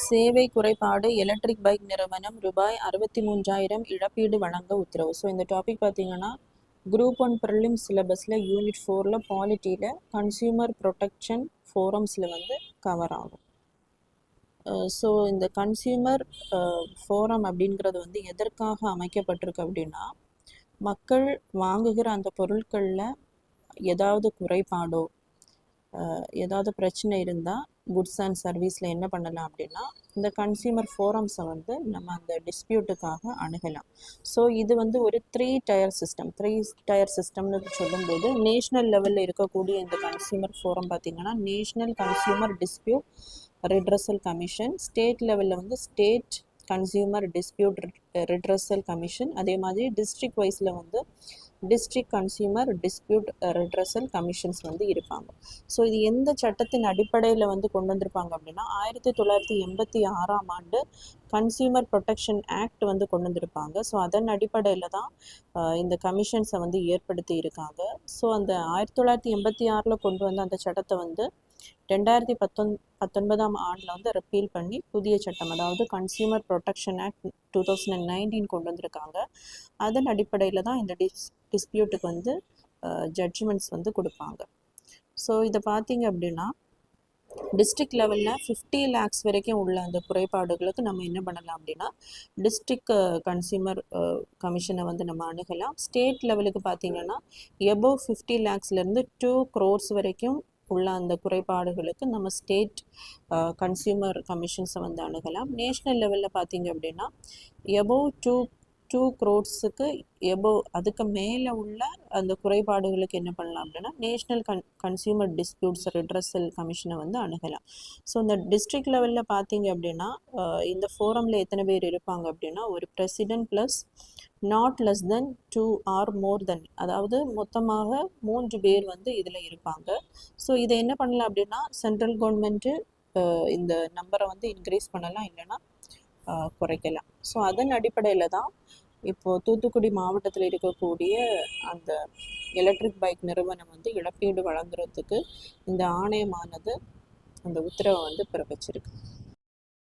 சேவை குறைபாடு electric bike நிறுவனம் ரூபாய் 63,000 இழப்பீடு வழங்க உத்தரவு. ஸோ இந்த டாபிக் பார்த்தீங்கன்னா குரூப் 1 ப்ரிலிம் சிலபஸில் யூனிட் 4ல் பாலிட்டியில் கன்சியூமர் ப்ரொடெக்ஷன் ஃபோரம்ஸில் வந்து கவர் ஆகும். ஸோ இந்த கன்சியூமர் ஃபோரம் அப்படிங்கிறது வந்து எதற்காக அமைக்கப்பட்டிருக்கு அப்படின்னா, மக்கள் வாங்குகிற அந்த பொருட்களில் ஏதாவது குறைபாடோ ஏதாவது பிரச்சனை இருந்தால் குட்ஸ் அண்ட் சர்வீஸில் என்ன பண்ணலாம் அப்படின்னா, இந்த கன்சியூமர் ஃபோரம்ஸை வந்து நம்ம அந்த டிஸ்பியூட்டுக்காக அணுகலாம். ஸோ இது வந்து ஒரு 3 டயர் சிஸ்டம்னு சொல்லும்போது, நேஷ்னல் லெவலில் இருக்கக்கூடிய இந்த கன்சியூமர் ஃபோரம் பார்த்திங்கன்னா national consumer dispute redressal commission, state லெவலில் வந்து state consumer dispute redressal commission, அதே மாதிரி டிஸ்ட்ரிக்ட் வைஸில் வந்து district consumer dispute redressal commissions வந்து இருப்பாங்க. ஸோ இது எந்த சட்டத்தின் அடிப்படையில் வந்து கொண்டு வந்திருப்பாங்க அப்படின்னா, 1986ஆம் ஆண்டு கன்சியூமர் ப்ரொடெக்ஷன் ஆக்ட் வந்து கொண்டு வந்திருப்பாங்க. ஸோ அதன் அடிப்படையில் தான் இந்த கமிஷன்ஸை வந்து ஏற்படுத்தி இருக்காங்க. ஸோ அந்த 1986 கொண்டு வந்த அந்த சட்டத்தை வந்து 2019ஆம் ஆண்டில் வந்து ரிப்பீல் பண்ணி புதிய சட்டம், அதாவது கன்சியூமர் ப்ரொடெக்ஷன் ஆக்ட் 2019 கொண்டு வந்திருக்காங்க. அதன் அடிப்படையில் தான் இந்த டிஸ்பியூட்டுக்கு வந்து ஜட்ஜ்மெண்ட்ஸ் வந்து கொடுப்பாங்க. ஸோ இதை பார்த்தீங்க அப்படின்னா, டிஸ்ட்ரிக்ட் லெவலில் 50 lakhs வரைக்கும் உள்ள அந்த குறைபாடுகளுக்கு நம்ம என்ன பண்ணலாம் அப்படின்னா, டிஸ்ட்ரிக்ட் கன்சியூமர் கமிஷனை வந்து நம்ம அணுகலாம். ஸ்டேட் லெவலுக்கு பார்த்திங்கன்னா எபோவ் 50 lakhsலேருந்து 2 crores வரைக்கும் உள்ள அந்த குறைபாடுகளுக்கு நம்ம ஸ்டேட் கன்சியூமர் கமிஷன்ஸை வந்து அணுகலாம். நேஷ்னல் லெவலில் பார்த்திங்க அப்படின்னா எபோவ் 2 crores எபோவ் அதுக்கு மேலே உள்ள அந்த குறைபாடுகளுக்கு என்ன பண்ணலாம் அப்படின்னா, நேஷ்னல் கன்சியூமர் டிஸ்பியூட்ஸ் ரிட்ரஸல் கமிஷனை வந்து அணுகலாம். ஸோ இந்த டிஸ்ட்ரிக்ட் லெவலில் பார்த்தீங்க அப்படின்னா, இந்த ஃபோரமில் எத்தனை பேர் இருப்பாங்க அப்படின்னா, ஒரு president plus not less than 2 or more than, அதாவது மொத்தமாக 3 பேர் வந்து இதில் இருப்பாங்க. ஸோ இதை என்ன பண்ணலாம் அப்படின்னா, சென்ட்ரல் கவர்மெண்ட்டு இந்த நம்பரை வந்து இன்க்ரீஸ் பண்ணலாம், இல்லைன்னா குறைக்கலாம். ஸோ அதன் அடிப்படையில் தான் இப்போது தூத்துக்குடி மாவட்டத்தில் இருக்கக்கூடிய அந்த எலக்ட்ரிக் பைக் நிறுவனம் வந்து இழப்பீடு வழங்குறதுக்கு இந்த ஆணையமானது அந்த உத்தரவை வந்து பிறப்பிச்சிருக்கு.